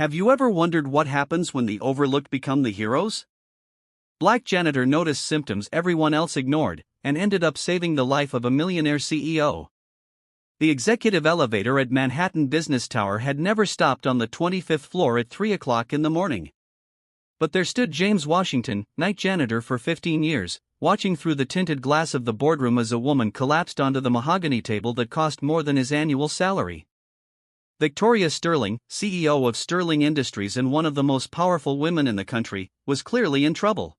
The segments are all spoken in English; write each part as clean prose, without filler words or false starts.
Have you ever wondered what happens when the overlooked become the heroes? Black Janitor noticed symptoms everyone else ignored, and ended up saving the life of a millionaire CEO. The executive elevator at Manhattan Business Tower had never stopped on the 25th floor at 3 o'clock in the morning. But there stood James Washington, night janitor for 15 years, watching through the tinted glass of the boardroom as a woman collapsed onto the mahogany table that cost more than his annual salary. Victoria Sterling, CEO of Sterling Industries and one of the most powerful women in the country, was clearly in trouble.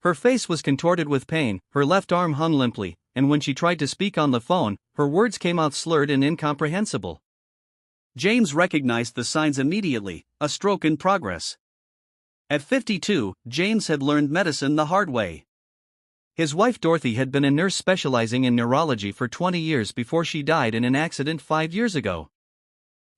Her face was contorted with pain, her left arm hung limply, and when she tried to speak on the phone, her words came out slurred and incomprehensible. James recognized the signs immediately: a stroke in progress. At 52, James had learned medicine the hard way. His wife Dorothy had been a nurse specializing in neurology for 20 years before she died in an accident 5 years ago.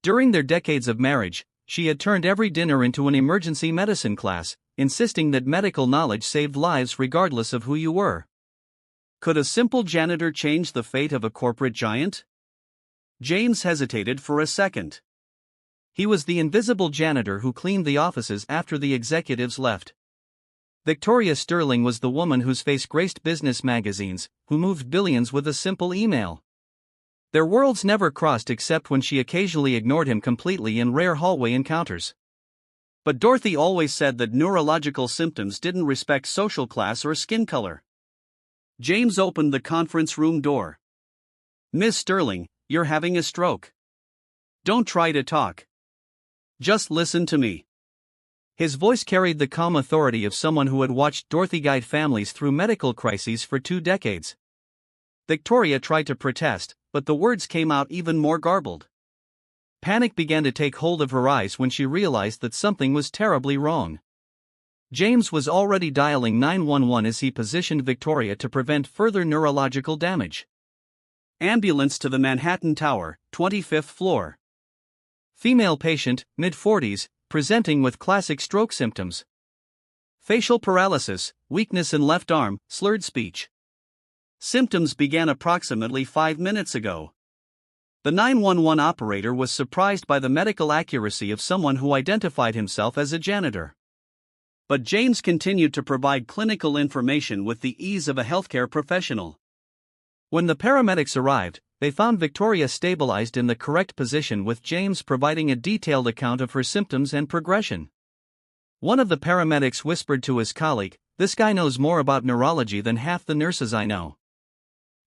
During their decades of marriage, she had turned every dinner into an emergency medicine class, insisting that medical knowledge saved lives regardless of who you were. Could a simple janitor change the fate of a corporate giant? James hesitated for a second. He was the invisible janitor who cleaned the offices after the executives left. Victoria Sterling was the woman whose face graced business magazines, who moved billions with a simple email. Their worlds never crossed except when she occasionally ignored him completely in rare hallway encounters. But Dorothy always said that neurological symptoms didn't respect social class or skin color. James opened the conference room door. "Miss Sterling, you're having a stroke. Don't try to talk. Just listen to me." His voice carried the calm authority of someone who had watched Dorothy guide families through medical crises for 2 decades. Victoria tried to protest, but the words came out even more garbled. Panic began to take hold of her eyes when she realized that something was terribly wrong. James was already dialing 911 as he positioned Victoria to prevent further neurological damage. "Ambulance to the Manhattan Tower, 25th floor. Female patient, mid-40s, presenting with classic stroke symptoms. Facial paralysis, weakness in left arm, slurred speech. Symptoms began approximately 5 minutes ago." The 911 operator was surprised by the medical accuracy of someone who identified himself as a janitor. But James continued to provide clinical information with the ease of a healthcare professional. When the paramedics arrived, they found Victoria stabilized in the correct position, with James providing a detailed account of her symptoms and progression. One of the paramedics whispered to his colleague, "This guy knows more about neurology than half the nurses I know."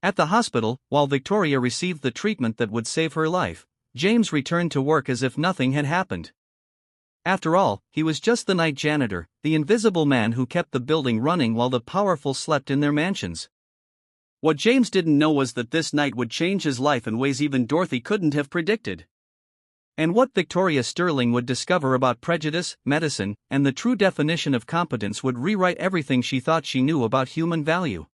At the hospital, while Victoria received the treatment that would save her life, James returned to work as if nothing had happened. After all, he was just the night janitor, the invisible man who kept the building running while the powerful slept in their mansions. What James didn't know was that this night would change his life in ways even Dorothy couldn't have predicted. And what Victoria Sterling would discover about prejudice, medicine, and the true definition of competence would rewrite everything she thought she knew about human value.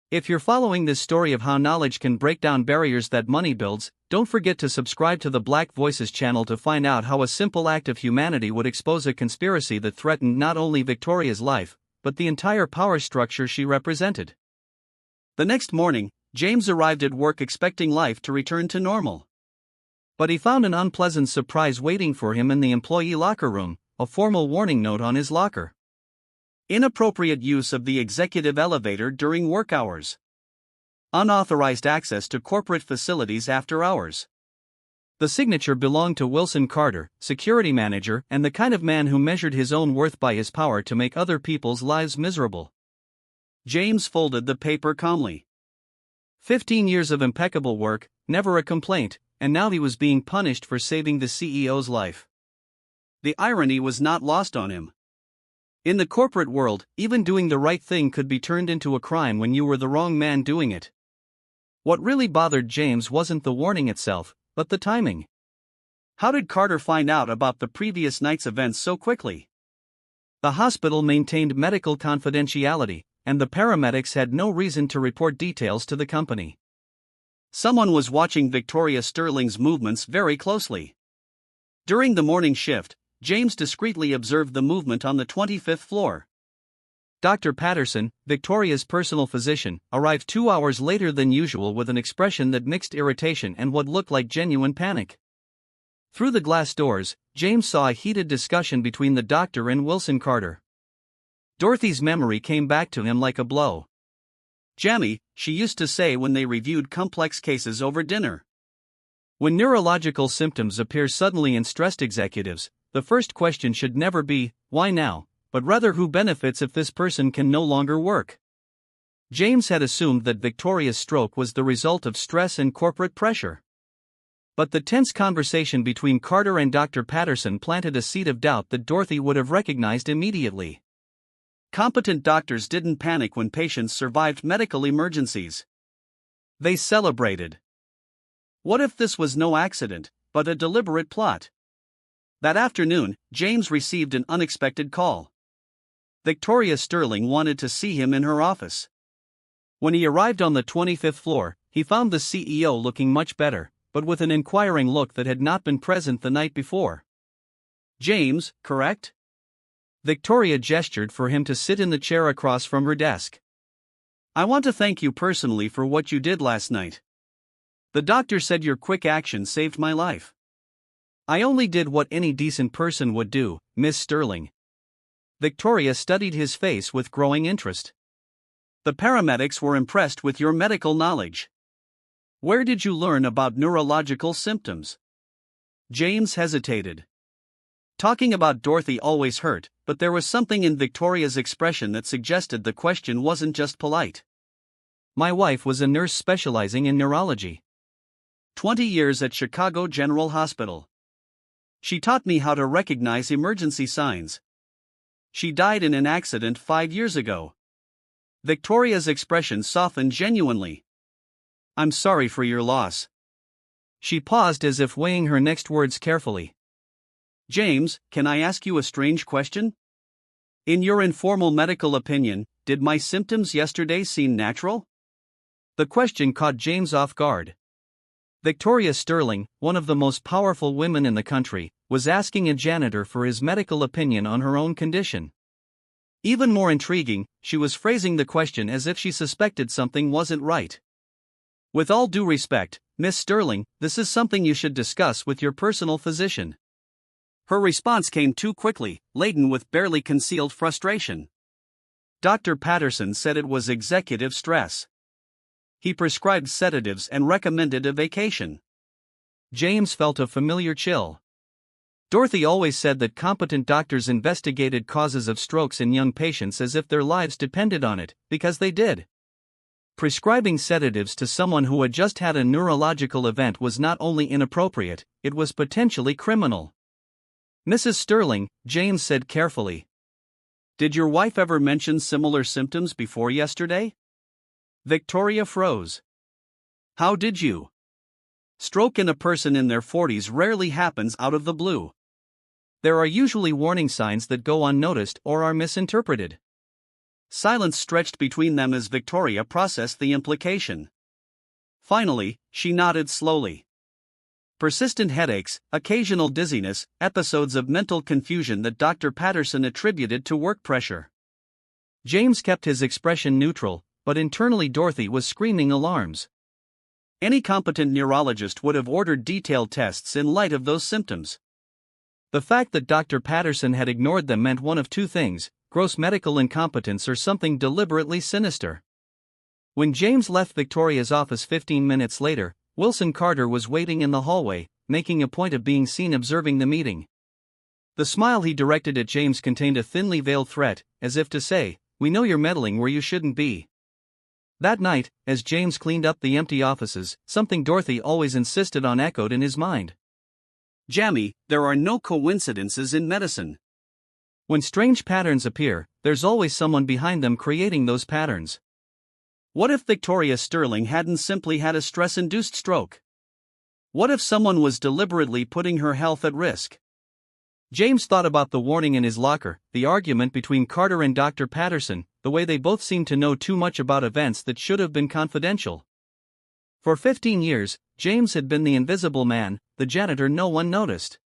If you're following this story of how knowledge can break down barriers that money builds, don't forget to subscribe to the Black Voices channel to find out how a simple act of humanity would expose a conspiracy that threatened not only Victoria's life, but the entire power structure she represented. The next morning, James arrived at work expecting life to return to normal. But he found an unpleasant surprise waiting for him in the employee locker room: a formal warning note on his locker. Inappropriate use of the executive elevator during work hours. Unauthorized access to corporate facilities after hours. The signature belonged to Wilson Carter, security manager and the kind of man who measured his own worth by his power to make other people's lives miserable. James folded the paper calmly. 15 years of impeccable work, never a complaint, and now he was being punished for saving the CEO's life. The irony was not lost on him. In the corporate world, even doing the right thing could be turned into a crime when you were the wrong man doing it. What really bothered James wasn't the warning itself, but the timing. How did Carter find out about the previous night's events so quickly? The hospital maintained medical confidentiality, and the paramedics had no reason to report details to the company. Someone was watching Victoria Sterling's movements very closely. During the morning shift, James discreetly observed the movement on the 25th floor. Dr. Patterson, Victoria's personal physician, arrived 2 hours later than usual with an expression that mixed irritation and what looked like genuine panic. Through the glass doors, James saw a heated discussion between the doctor and Wilson Carter. Dorothy's memory came back to him like a blow. "Jammy," she used to say when they reviewed complex cases over dinner. When neurological symptoms appear suddenly in stressed executives, the first question should never be, "Why now?" but rather, "Who benefits if this person can no longer work?" James had assumed that Victoria's stroke was the result of stress and corporate pressure. But the tense conversation between Carter and Dr. Patterson planted a seed of doubt that Dorothy would have recognized immediately. Competent doctors didn't panic when patients survived medical emergencies. They celebrated. What if this was no accident, but a deliberate plot? That afternoon, James received an unexpected call. Victoria Sterling wanted to see him in her office. When he arrived on the 25th floor, he found the CEO looking much better, but with an inquiring look that had not been present the night before. "James, correct?" Victoria gestured for him to sit in the chair across from her desk. "I want to thank you personally for what you did last night. The doctor said your quick action saved my life." "I only did what any decent person would do, Miss Sterling." Victoria studied his face with growing interest. "The paramedics were impressed with your medical knowledge. Where did you learn about neurological symptoms?" James hesitated. Talking about Dorothy always hurt, but there was something in Victoria's expression that suggested the question wasn't just polite. "My wife was a nurse specializing in neurology. 20 years at Chicago General Hospital. She taught me how to recognize emergency signs. She died in an accident 5 years ago." Victoria's expression softened genuinely. "I'm sorry for your loss." She paused as if weighing her next words carefully. "James, can I ask you a strange question? In your informal medical opinion, did my symptoms yesterday seem natural?" The question caught James off guard. Victoria Sterling, one of the most powerful women in the country, was asking a janitor for his medical opinion on her own condition. Even more intriguing, she was phrasing the question as if she suspected something wasn't right. "With all due respect, Miss Sterling, this is something you should discuss with your personal physician." Her response came too quickly, laden with barely concealed frustration. "Dr. Patterson said it was executive stress. He prescribed sedatives and recommended a vacation." James felt a familiar chill. Dorothy always said that competent doctors investigated causes of strokes in young patients as if their lives depended on it, because they did. Prescribing sedatives to someone who had just had a neurological event was not only inappropriate, it was potentially criminal. "Mrs. Sterling," James said carefully, "did your wife ever mention similar symptoms before yesterday?" Victoria froze. "How did you?" Stroke in a person in their 40s rarely happens out of the blue. There are usually warning signs that go unnoticed or are misinterpreted. Silence stretched between them as Victoria processed the implication. Finally, she nodded slowly. Persistent headaches, occasional dizziness, episodes of mental confusion that Dr. Patterson attributed to work pressure. James kept his expression neutral, but internally Dorothy was screaming alarms. Any competent neurologist would have ordered detailed tests in light of those symptoms. The fact that Dr. Patterson had ignored them meant one of two things: gross medical incompetence or something deliberately sinister. When James left Victoria's office 15 minutes later, Wilson Carter was waiting in the hallway, making a point of being seen observing the meeting. The smile he directed at James contained a thinly veiled threat, as if to say, "We know you're meddling where you shouldn't be." That night, as James cleaned up the empty offices, something Dorothy always insisted on echoed in his mind. "Jammy, there are no coincidences in medicine. When strange patterns appear, there's always someone behind them creating those patterns." What if Victoria Sterling hadn't simply had a stress-induced stroke? What if someone was deliberately putting her health at risk? James thought about the warning in his locker, the argument between Carter and Dr. Patterson, the way they both seemed to know too much about events that should have been confidential. For 15 years, James had been the invisible man, the janitor no one noticed.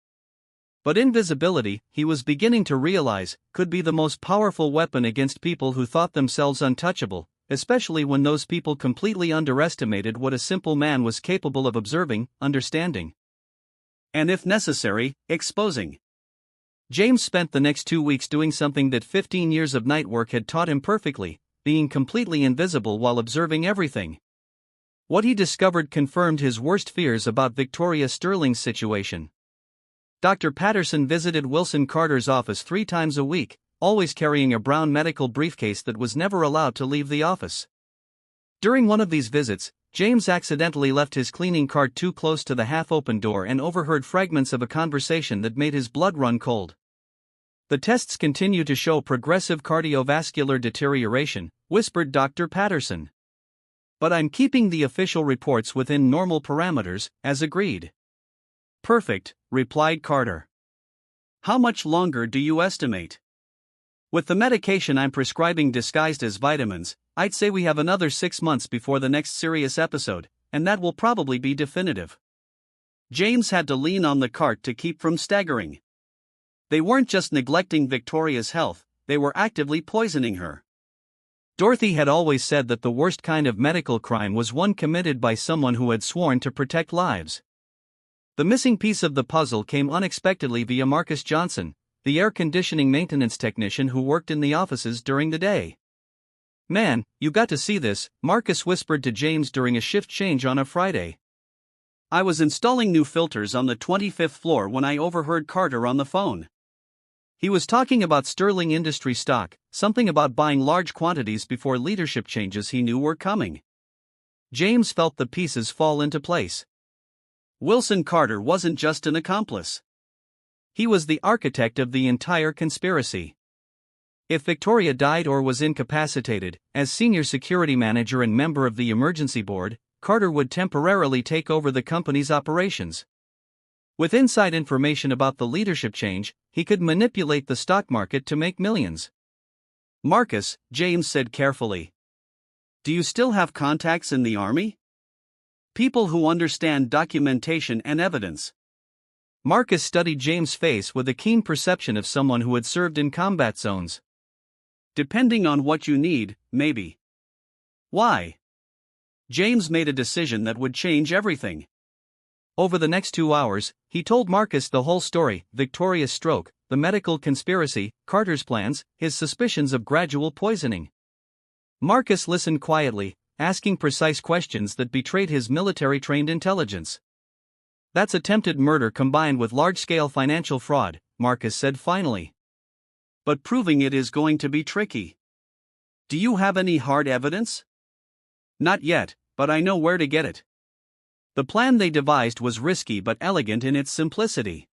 But invisibility, he was beginning to realize, could be the most powerful weapon against people who thought themselves untouchable, especially when those people completely underestimated what a simple man was capable of observing, understanding. and if necessary, exposing. James spent the next 2 weeks doing something that 15 years of night work had taught him perfectly: being completely invisible while observing everything. What he discovered confirmed his worst fears about Victoria Sterling's situation. Dr. Patterson visited Wilson Carter's office 3 times a week, always carrying a brown medical briefcase that was never allowed to leave the office. During one of these visits, James accidentally left his cleaning cart too close to the half-open door and overheard fragments of a conversation that made his blood run cold. "The tests continue to show progressive cardiovascular deterioration," whispered Dr. Patterson. "But I'm keeping the official reports within normal parameters, as agreed." "Perfect," replied Carter. "How much longer do you estimate?" "With the medication I'm prescribing disguised as vitamins, I'd say we have another 6 months before the next serious episode, and that will probably be definitive." James had to lean on the cart to keep from staggering. They weren't just neglecting Victoria's health, they were actively poisoning her. Dorothy had always said that the worst kind of medical crime was one committed by someone who had sworn to protect lives. The missing piece of the puzzle came unexpectedly via Marcus Johnson, the air conditioning maintenance technician who worked in the offices during the day. "Man, you got to see this," Marcus whispered to James during a shift change on a Friday. "I was installing new filters on the 25th floor when I overheard Carter on the phone. He was talking about Sterling Industry stock, something about buying large quantities before leadership changes he knew were coming." James felt the pieces fall into place. Wilson Carter wasn't just an accomplice. He was the architect of the entire conspiracy. If Victoria died or was incapacitated, as senior security manager and member of the emergency board, Carter would temporarily take over the company's operations. With inside information about the leadership change, he could manipulate the stock market to make millions. "Marcus," James said carefully, "do you still have contacts in the army? People who understand documentation and evidence?" Marcus studied James' face with a keen perception of someone who had served in combat zones. "Depending on what you need, maybe." "Why?" James made a decision that would change everything. Over the next 2 hours, he told Marcus the whole story: Victoria's stroke, the medical conspiracy, Carter's plans, his suspicions of gradual poisoning. Marcus listened quietly, asking precise questions that betrayed his military-trained intelligence. "That's attempted murder combined with large-scale financial fraud," Marcus said finally. "But proving it is going to be tricky. Do you have any hard evidence?" "Not yet, but I know where to get it." The plan they devised was risky but elegant in its simplicity.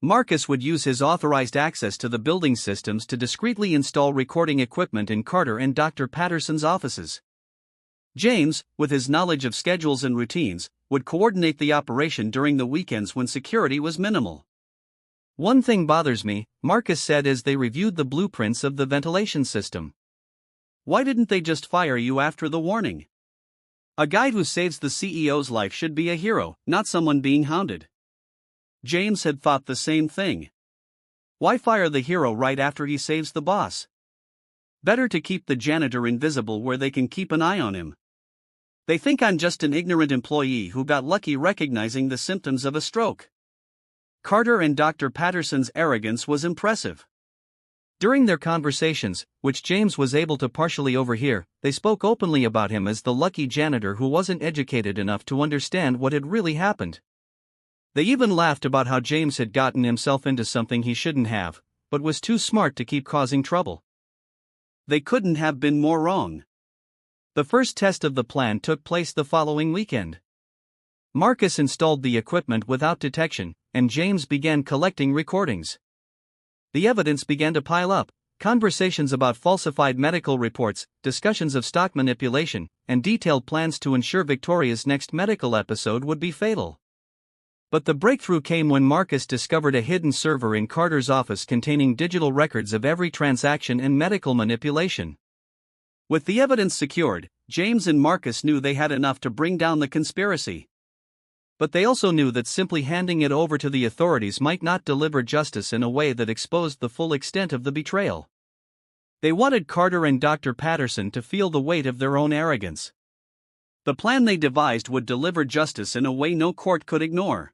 Marcus would use his authorized access to the building systems to discreetly install recording equipment in Carter and Dr. Patterson's offices. James, with his knowledge of schedules and routines, would coordinate the operation during the weekends when security was minimal. "One thing bothers me," Marcus said as they reviewed the blueprints of the ventilation system. "Why didn't they just fire you after the warning? A guy who saves the CEO's life should be a hero, not someone being hounded." James had thought the same thing. Why fire the hero right after he saves the boss? Better to keep the janitor invisible where they can keep an eye on him. "They think I'm just an ignorant employee who got lucky recognizing the symptoms of a stroke." Carter and Dr. Patterson's arrogance was impressive. During their conversations, which James was able to partially overhear, they spoke openly about him as the lucky janitor who wasn't educated enough to understand what had really happened. They even laughed about how James had gotten himself into something he shouldn't have, but was too smart to keep causing trouble. They couldn't have been more wrong. The first test of the plan took place the following weekend. Marcus installed the equipment without detection, and James began collecting recordings. The evidence began to pile up: conversations about falsified medical reports, discussions of stock manipulation, and detailed plans to ensure Victoria's next medical episode would be fatal. But the breakthrough came when Marcus discovered a hidden server in Carter's office containing digital records of every transaction and medical manipulation. With the evidence secured, James and Marcus knew they had enough to bring down the conspiracy. But they also knew that simply handing it over to the authorities might not deliver justice in a way that exposed the full extent of the betrayal. They wanted Carter and Dr. Patterson to feel the weight of their own arrogance. The plan they devised would deliver justice in a way no court could ignore.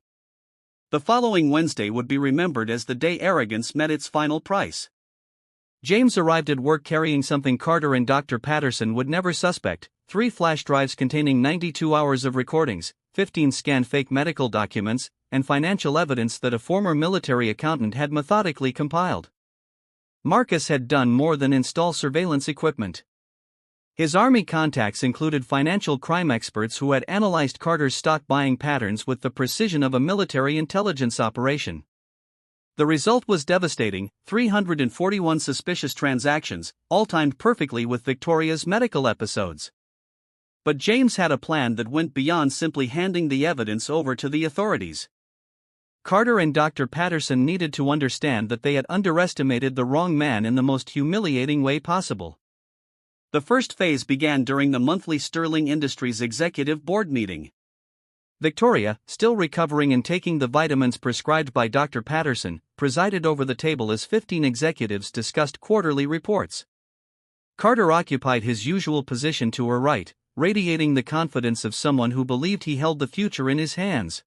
The following Wednesday would be remembered as the day arrogance met its final price. James arrived at work carrying something Carter and Dr. Patterson would never suspect: 3 flash drives containing 92 hours of recordings, 15 scanned fake medical documents, and financial evidence that a former military accountant had methodically compiled. Marcus had done more than install surveillance equipment. His army contacts included financial crime experts who had analyzed Carter's stock buying patterns with the precision of a military intelligence operation. The result was devastating: 341 suspicious transactions, all timed perfectly with Victoria's medical episodes. But James had a plan that went beyond simply handing the evidence over to the authorities. Carter and Dr. Patterson needed to understand that they had underestimated the wrong man in the most humiliating way possible. The first phase began during the monthly Sterling Industries Executive Board meeting. Victoria, still recovering and taking the vitamins prescribed by Dr. Patterson, presided over the table as 15 executives discussed quarterly reports. Carter occupied his usual position to her right, radiating the confidence of someone who believed he held the future in his hands.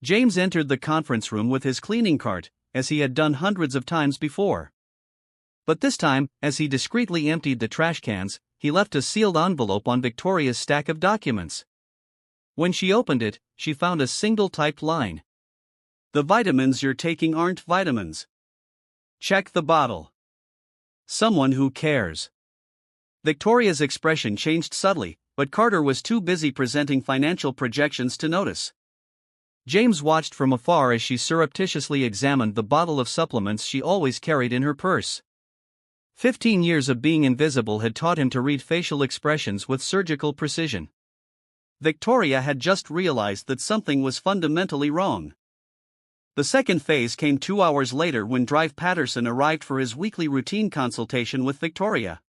James entered the conference room with his cleaning cart, as he had done hundreds of times before. But this time, as he discreetly emptied the trash cans, he left a sealed envelope on Victoria's stack of documents. When she opened it, she found a single typed line. "The vitamins you're taking aren't vitamins. Check the bottle. Someone who cares." Victoria's expression changed subtly, but Carter was too busy presenting financial projections to notice. James watched from afar as she surreptitiously examined the bottle of supplements she always carried in her purse. 15 years of being invisible had taught him to read facial expressions with surgical precision. Victoria had just realized that something was fundamentally wrong. The second phase came 2 hours later when Drive Patterson arrived for his weekly routine consultation with Victoria.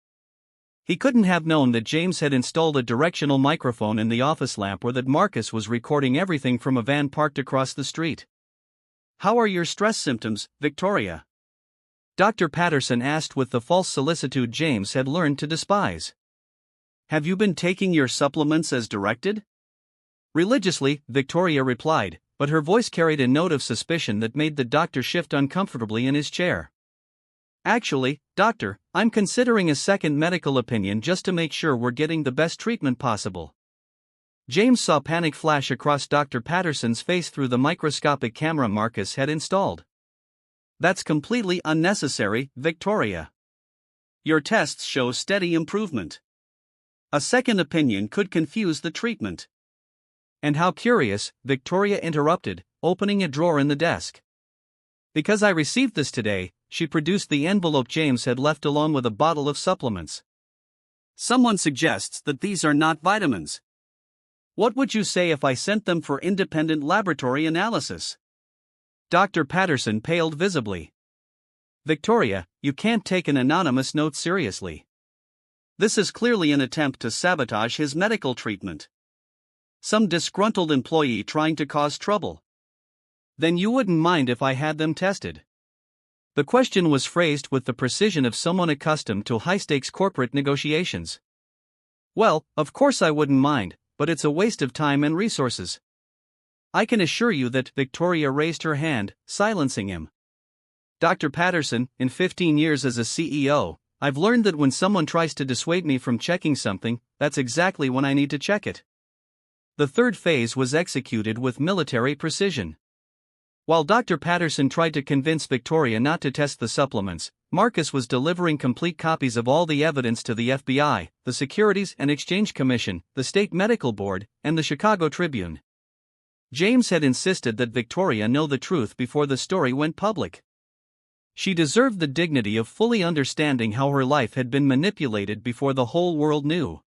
He couldn't have known that James had installed a directional microphone in the office lamp or that Marcus was recording everything from a van parked across the street. "How are your stress symptoms, Victoria?" Dr. Patterson asked with the false solicitude James had learned to despise. "Have you been taking your supplements as directed?" Religiously, Victoria replied, but her voice carried a note of suspicion that made the doctor shift uncomfortably in his chair. "Actually, doctor, I'm considering a second medical opinion just to make sure we're getting the best treatment possible." James saw panic flash across Dr. Patterson's face through the microscopic camera Marcus had installed. "That's completely unnecessary, Victoria. Your tests show steady improvement. A second opinion could confuse the treatment." "And how curious," Victoria interrupted, opening a drawer in the desk. "Because I received this today." She produced the envelope James had left along with a bottle of supplements. "Someone suggests that these are not vitamins. What would you say if I sent them for independent laboratory analysis?" Dr. Patterson paled visibly. "Victoria, you can't take an anonymous note seriously. This is clearly an attempt to sabotage his medical treatment. Some disgruntled employee trying to cause trouble." "Then you wouldn't mind if I had them tested?" The question was phrased with the precision of someone accustomed to high-stakes corporate negotiations. "Well, of course I wouldn't mind, but it's a waste of time and resources. I can assure you that." Victoria raised her hand, silencing him. "Dr. Patterson, in 15 years as a CEO, I've learned that when someone tries to dissuade me from checking something, that's exactly when I need to check it." The third phase was executed with military precision. While Dr. Patterson tried to convince Victoria not to test the supplements, Marcus was delivering complete copies of all the evidence to the FBI, the Securities and Exchange Commission, the State Medical Board, and the Chicago Tribune. James had insisted that Victoria know the truth before the story went public. She deserved the dignity of fully understanding how her life had been manipulated before the whole world knew.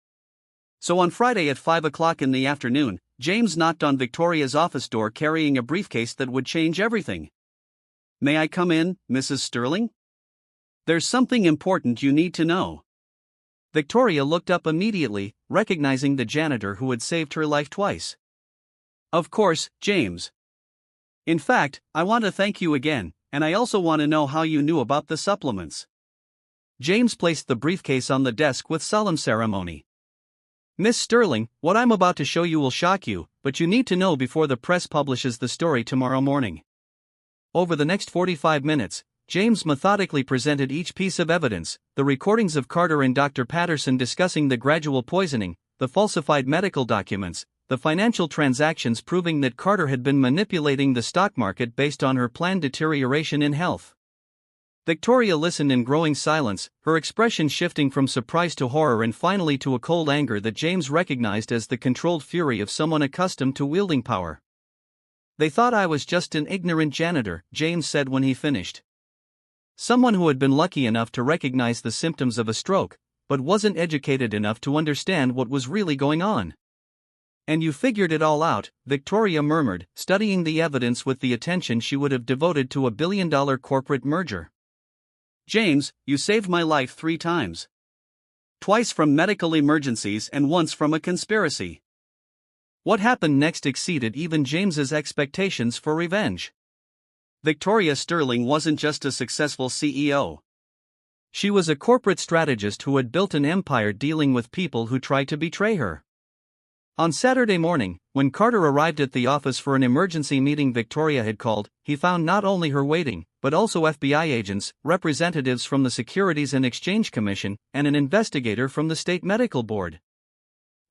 So on Friday at 5 o'clock in the afternoon, James knocked on Victoria's office door carrying a briefcase that would change everything. "May I come in, Mrs. Sterling? There's something important you need to know." Victoria looked up immediately, recognizing the janitor who had saved her life twice. "Of course, James. In fact, I want to thank you again, and I also want to know how you knew about the supplements." James placed the briefcase on the desk with solemn ceremony. Miss Sterling, what I'm about to show you will shock you, but you need to know before the press publishes the story tomorrow morning. Over the next 45 minutes, James methodically presented each piece of evidence: the recordings of Carter and Dr. Patterson discussing the gradual poisoning, the falsified medical documents, the financial transactions proving that Carter had been manipulating the stock market based on her planned deterioration in health. Victoria listened in growing silence, her expression shifting from surprise to horror and finally to a cold anger that James recognized as the controlled fury of someone accustomed to wielding power. "They thought I was just an ignorant janitor," James said when he finished. "Someone who had been lucky enough to recognize the symptoms of a stroke, but wasn't educated enough to understand what was really going on." "And you figured it all out," Victoria murmured, studying the evidence with the attention she would have devoted to a billion-dollar corporate merger. "James, you saved my life 3 times. Twice from medical emergencies and once from a conspiracy." What happened next exceeded even James's expectations for revenge. Victoria Sterling wasn't just a successful CEO. She was a corporate strategist who had built an empire dealing with people who tried to betray her. On Saturday morning, when Carter arrived at the office for an emergency meeting Victoria had called, he found not only her waiting, but also FBI agents, representatives from the Securities and Exchange Commission, and an investigator from the State Medical Board.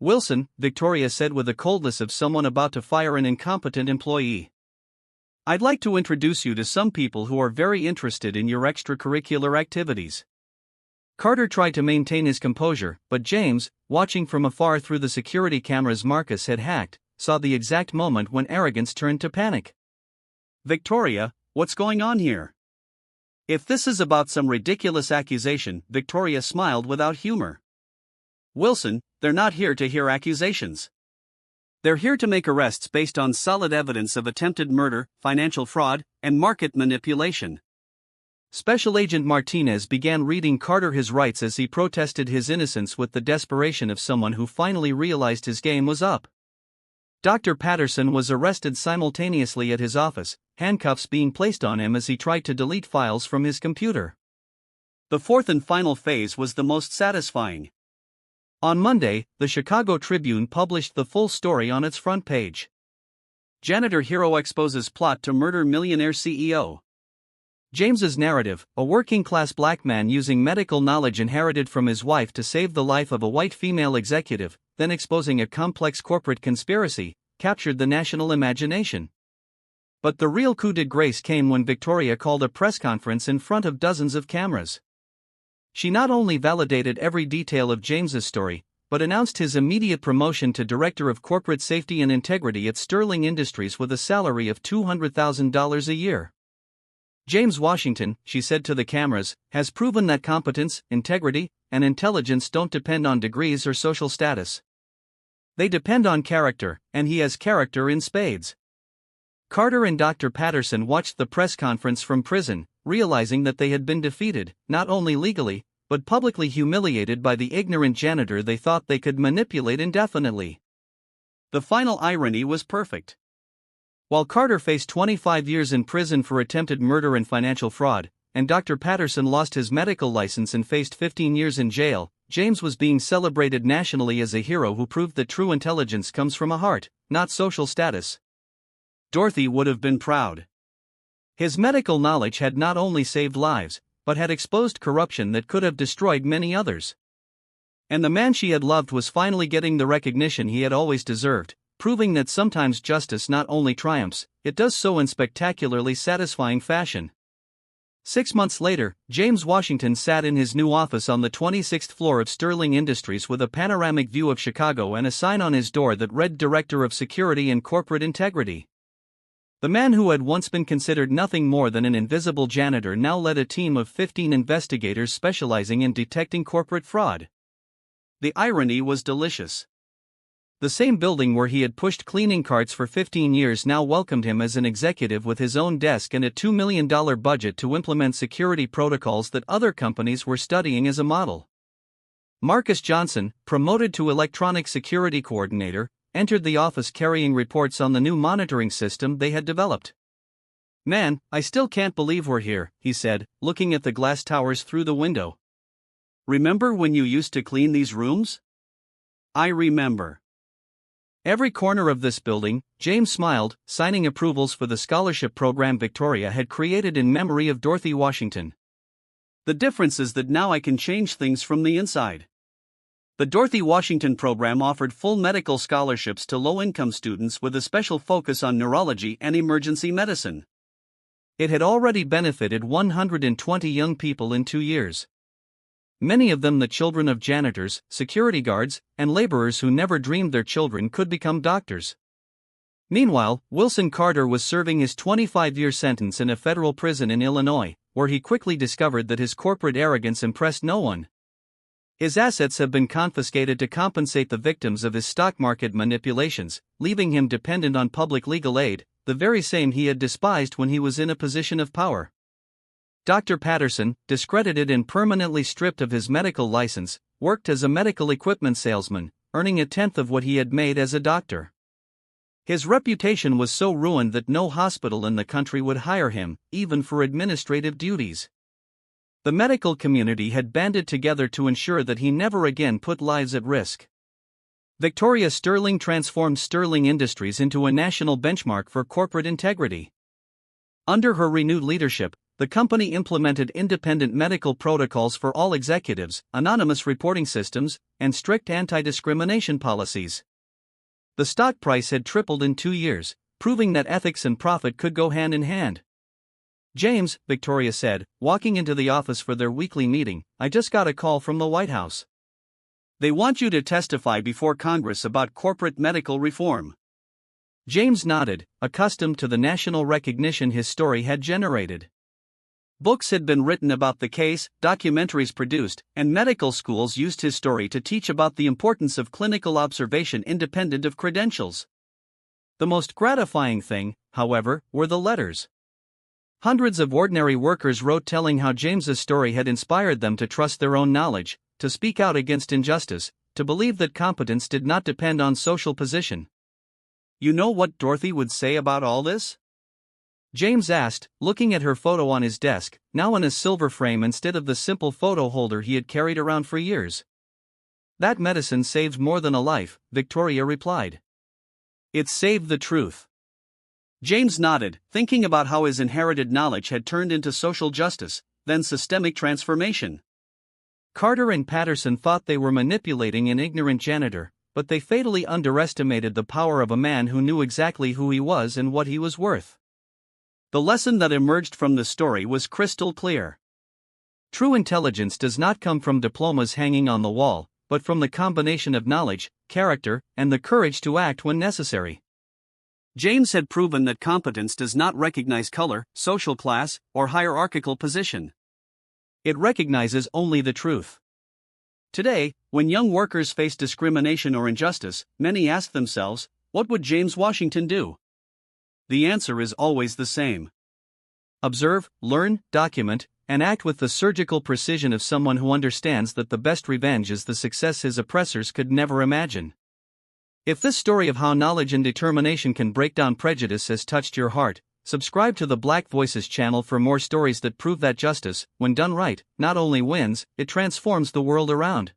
"Wilson," Victoria said with the coldness of someone about to fire an incompetent employee, "I'd like to introduce you to some people who are very interested in your extracurricular activities." Carter tried to maintain his composure, but James, watching from afar through the security cameras Marcus had hacked, saw the exact moment when arrogance turned to panic. "Victoria, what's going on here? If this is about some ridiculous accusation," Victoria smiled without humor. "Wilson, they're not here to hear accusations. They're here to make arrests based on solid evidence of attempted murder, financial fraud, and market manipulation." Special Agent Martinez began reading Carter his rights as he protested his innocence with the desperation of someone who finally realized his game was up. Dr. Patterson was arrested simultaneously at his office, handcuffs being placed on him as he tried to delete files from his computer. The fourth and final phase was the most satisfying. On Monday, the Chicago Tribune published the full story on its front page. Janitor hero exposes plot to murder millionaire CEO. James's narrative, a working-class black man using medical knowledge inherited from his wife to save the life of a white female executive, then exposing a complex corporate conspiracy, captured the national imagination. But the real coup de grace came when Victoria called a press conference in front of dozens of cameras. She not only validated every detail of James's story, but announced his immediate promotion to Director of Corporate Safety and Integrity at Sterling Industries with a salary of $200,000 a year. "James Washington," she said to the cameras, "has proven that competence, integrity, and intelligence don't depend on degrees or social status. They depend on character, and he has character in spades." Carter and Dr. Patterson watched the press conference from prison, realizing that they had been defeated, not only legally, but publicly humiliated by the ignorant janitor they thought they could manipulate indefinitely. The final irony was perfect. While Carter faced 25 years in prison for attempted murder and financial fraud, and Dr. Patterson lost his medical license and faced 15 years in jail, James was being celebrated nationally as a hero who proved that true intelligence comes from a heart, not social status. Dorothy would have been proud. His medical knowledge had not only saved lives, but had exposed corruption that could have destroyed many others. And the man she had loved was finally getting the recognition he had always deserved, proving that sometimes justice not only triumphs, it does so in spectacularly satisfying fashion. 6 months later, James Washington sat in his new office on the 26th floor of Sterling Industries with a panoramic view of Chicago and a sign on his door that read Director of Security and Corporate Integrity. The man who had once been considered nothing more than an invisible janitor now led a team of 15 investigators specializing in detecting corporate fraud. The irony was delicious. The same building where he had pushed cleaning carts for 15 years now welcomed him as an executive with his own desk and a $2 million budget to implement security protocols that other companies were studying as a model. Marcus Johnson, promoted to electronic security coordinator, entered the office carrying reports on the new monitoring system they had developed. "Man, I still can't believe we're here," he said, looking at the glass towers through the window. "Remember when you used to clean these rooms? I remember. Every corner of this building, James smiled, signing approvals for the scholarship program Victoria had created in memory of Dorothy Washington. The difference is that now I can change things from the inside. The Dorothy Washington program offered full medical scholarships to low-income students with a special focus on neurology and emergency medicine. It had already benefited 120 young people in 2 years. Many of them the children of janitors, security guards, and laborers who never dreamed their children could become doctors. Meanwhile, Wilson Carter was serving his 25-year sentence in a federal prison in Illinois, where he quickly discovered that his corporate arrogance impressed no one. His assets have been confiscated to compensate the victims of his stock market manipulations, leaving him dependent on public legal aid, the very same he had despised when he was in a position of power. Dr. Patterson, discredited and permanently stripped of his medical license, worked as a medical equipment salesman, earning a tenth of what he had made as a doctor. His reputation was so ruined that no hospital in the country would hire him, even for administrative duties. The medical community had banded together to ensure that he never again put lives at risk. Victoria Sterling transformed Sterling Industries into a national benchmark for corporate integrity. Under her renewed leadership, the company implemented independent medical protocols for all executives, anonymous reporting systems, and strict anti-discrimination policies. The stock price had tripled in 2 years, proving that ethics and profit could go hand in hand. James, Victoria said, walking into the office for their weekly meeting, I just got a call from the White House. They want you to testify before Congress about corporate medical reform. James nodded, accustomed to the national recognition his story had generated. Books had been written about the case, documentaries produced, and medical schools used his story to teach about the importance of clinical observation independent of credentials. The most gratifying thing, however, were the letters. Hundreds of ordinary workers wrote telling how James's story had inspired them to trust their own knowledge, to speak out against injustice, to believe that competence did not depend on social position. You know what Dorothy would say about all this? James asked, looking at her photo on his desk, now in a silver frame instead of the simple photo holder he had carried around for years. That medicine saved more than a life, Victoria replied. It saved the truth. James nodded, thinking about how his inherited knowledge had turned into social justice, then systemic transformation. Carter and Patterson thought they were manipulating an ignorant janitor, but they fatally underestimated the power of a man who knew exactly who he was and what he was worth. The lesson that emerged from the story was crystal clear. True intelligence does not come from diplomas hanging on the wall, but from the combination of knowledge, character, and the courage to act when necessary. James had proven that competence does not recognize color, social class, or hierarchical position. It recognizes only the truth. Today, when young workers face discrimination or injustice, many ask themselves, what would James Washington do? The answer is always the same. Observe, learn, document, and act with the surgical precision of someone who understands that the best revenge is the success his oppressors could never imagine. If this story of how knowledge and determination can break down prejudice has touched your heart, subscribe to the Black Voices channel for more stories that prove that justice, when done right, not only wins, it transforms the world around.